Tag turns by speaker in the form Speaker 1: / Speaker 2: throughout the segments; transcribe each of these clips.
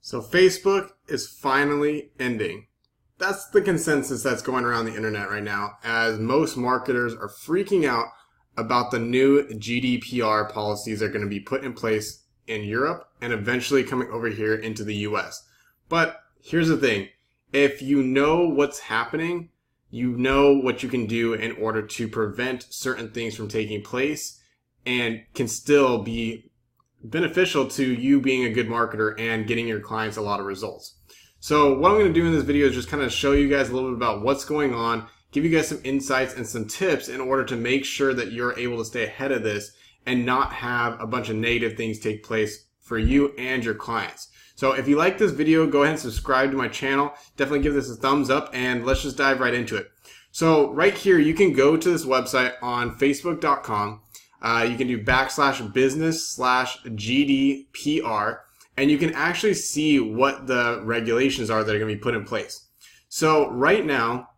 Speaker 1: So Facebook is finally ending. That's the consensus that's going around the internet right now, as most marketers are freaking out about the new GDPR policies that are going to be put in place in Europe and eventually coming over here into the US. But here's the thing. If you know what's happening, you know what you can do in order to prevent certain things from taking place and can still be beneficial to you being a good marketer and getting your clients a lot of results. So what I'm going to do in this video is just kind of show you guys a little bit about what's going on, give you guys some insights and some tips in order to make sure that you're able to stay ahead of this and not have a bunch of negative things take place for you and your clients. So if you like this video, go ahead and subscribe to my channel. Definitely give this a thumbs up and let's just dive right into it. So right here, you can go to this website on facebook.com. You can do /business/GDPR, and you can actually see what the regulations are that are going to be put in place. So right now,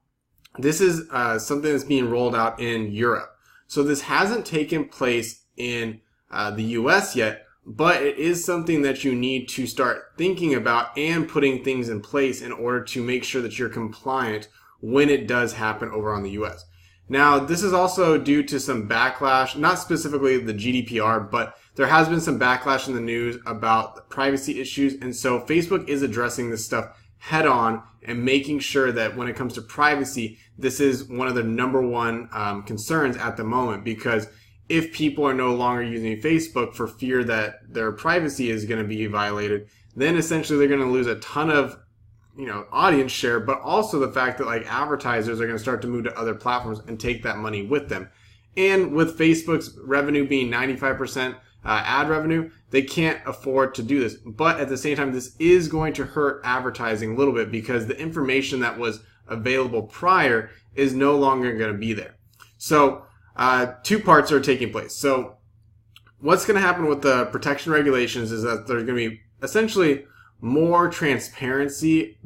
Speaker 1: this is something that's being rolled out in Europe. So this hasn't taken place in the US yet, but it is something that you need to start thinking about and putting things in place in order to make sure that you're compliant when it does happen over on the US. Now, this is also due to some backlash, not specifically the GDPR, but there has been some backlash in the news about the privacy issues. And so Facebook is addressing this stuff head on and making sure that when it comes to privacy, this is one of the number one concerns at the moment, because if people are no longer using Facebook for fear that their privacy is going to be violated, then essentially they're going to lose a ton of audience share, but also the fact that like advertisers are going to start to move to other platforms and take that money with them. And with Facebook's revenue being 95% ad revenue, they can't afford to do this. But at the same time, this is going to hurt advertising a little bit because the information that was available prior is no longer going to be there. So two parts are taking place. So what's going to happen with the protection regulations is that there's going to be essentially more transparency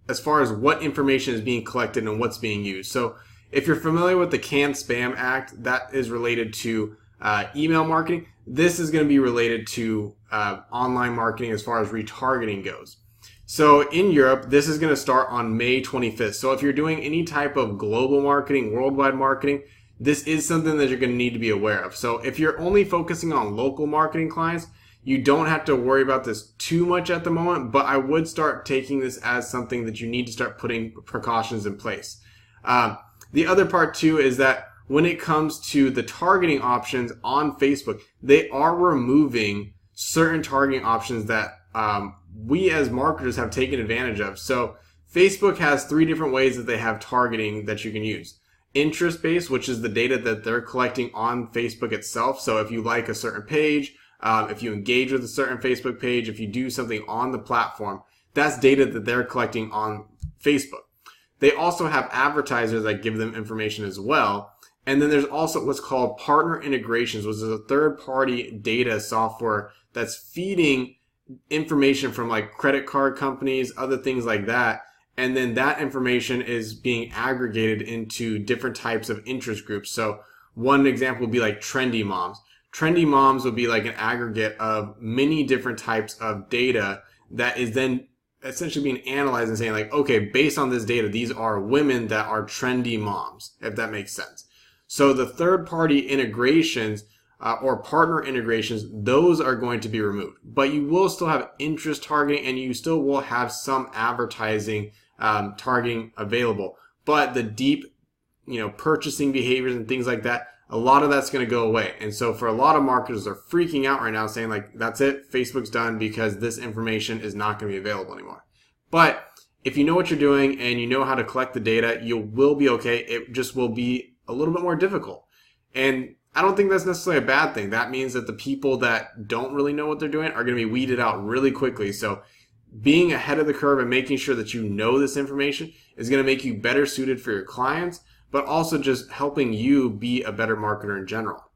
Speaker 1: as far as what information is being collected and what's being used. So if you're familiar with the CAN-SPAM Act, that is related to email marketing. This is going to be related to online marketing as far as retargeting goes. So in Europe, this is going to start on May 25th. So if you're doing any type of global marketing, worldwide marketing, this is something that you're going to need to be aware of. So if you're only focusing on local marketing clients, you don't have to worry about this too much at the moment, but I would start taking this as something that you need to start putting precautions in place. The other part too is that when it comes to the targeting options on Facebook, they are removing certain targeting options that we as marketers have taken advantage of. So Facebook has 3 different ways that they have targeting that you can use. Interest-based, which is the data that they're collecting on Facebook itself. So if you like a certain page, if you engage with a certain Facebook page, if you do something on the platform, that's data that they're collecting on Facebook. They also have advertisers that give them information as well. And then there's also what's called partner integrations, which is a third-party data software that's feeding information from like credit card companies, other things like that. And then that information is being aggregated into different types of interest groups. So one example would be like trendy moms. Trendy moms will be like an aggregate of many different types of data that is then essentially being analyzed and saying like, okay, based on this data, these are women that are trendy moms, if that makes sense. So the third-party integrations or partner integrations, those are going to be removed. But you will still have interest targeting and you still will have some advertising targeting available. But the deep, purchasing behaviors and things like that, a lot of that's going to go away. And so for a lot of marketers, they're freaking out right now saying like, that's it, Facebook's done because this information is not going to be available anymore. But if you know what you're doing and you know how to collect the data, you will be okay. It just will be a little bit more difficult. And I don't think that's necessarily a bad thing. That means that the people that don't really know what they're doing are going to be weeded out really quickly. So being ahead of the curve and making sure that you know this information is going to make you better suited for your clients, but also just helping you be a better marketer in general.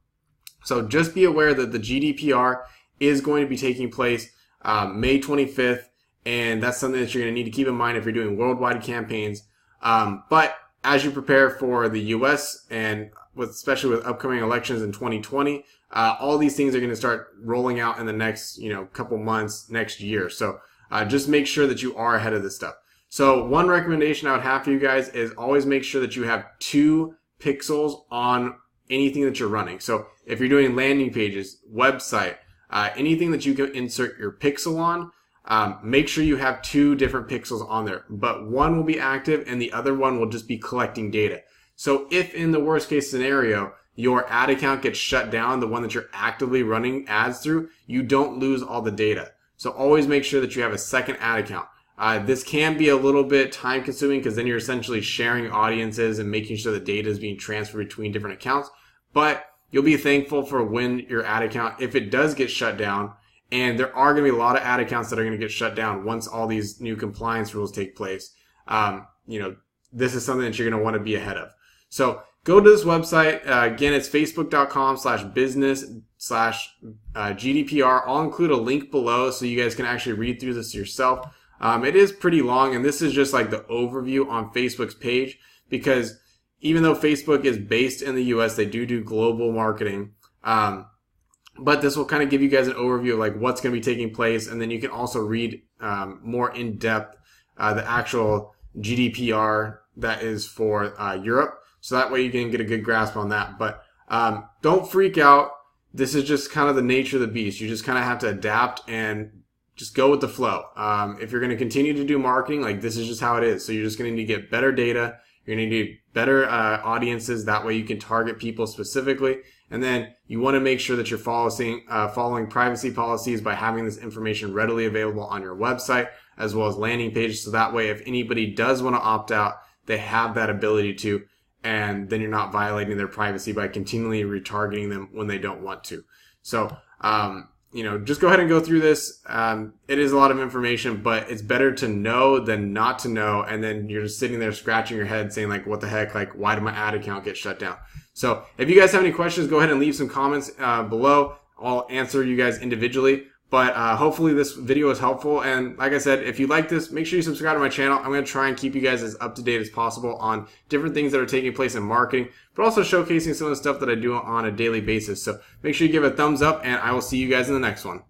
Speaker 1: So just be aware that the GDPR is going to be taking place May 25th, and that's something that you're going to need to keep in mind if you're doing worldwide campaigns. But as you prepare for the US and especially with upcoming elections in 2020, All these things are going to start rolling out in the next, couple months, next year. So just make sure that you are ahead of this stuff. So one recommendation I would have for you guys is always make sure that you have 2 pixels on anything that you're running. So if you're doing landing pages, website, anything that you can insert your pixel on, make sure you have 2 different pixels on there, but one will be active and the other one will just be collecting data. So if in the worst case scenario, your ad account gets shut down, the one that you're actively running ads through, you don't lose all the data. So always make sure that you have a second ad account. This can be a little bit time consuming because then you're essentially sharing audiences and making sure the data is being transferred between different accounts. But you'll be thankful for when your ad account, if it does get shut down, and there are going to be a lot of ad accounts that are going to get shut down once all these new compliance rules take place. This is something that you're going to want to be ahead of. So go to this website. Again, it's facebook.com/business/GDPR. I'll include a link below so you guys can actually read through this yourself. It is pretty long, and this is just like the overview on Facebook's page, because even though Facebook is based in the US, they do global marketing. But this will kind of give you guys an overview of like what's going to be taking place, and then you can also read more in depth the actual GDPR that is for Europe. So that way you can get a good grasp on that. But don't freak out. This is just kind of the nature of the beast. You just kind of have to adapt and just go with the flow. If you're going to continue to do marketing, like this is just how it is. So you're just going to need to get better data. You're going to need better audiences. That way you can target people specifically. And then you want to make sure that you're following privacy policies by having this information readily available on your website as well as landing pages. So that way if anybody does want to opt out, they have that ability to. And then you're not violating their privacy by continually retargeting them when they don't want to. So, just go ahead and go through this. It is a lot of information, but it's better to know than not to know. And then you're just sitting there scratching your head saying like, what the heck? Like, why did my ad account get shut down? So if you guys have any questions, go ahead and leave some comments below. I'll answer you guys individually. But hopefully this video is helpful. And like I said, if you like this, make sure you subscribe to my channel. I'm going to try and keep you guys as up to date as possible on different things that are taking place in marketing, but also showcasing some of the stuff that I do on a daily basis. So make sure you give a thumbs up, and I will see you guys in the next one.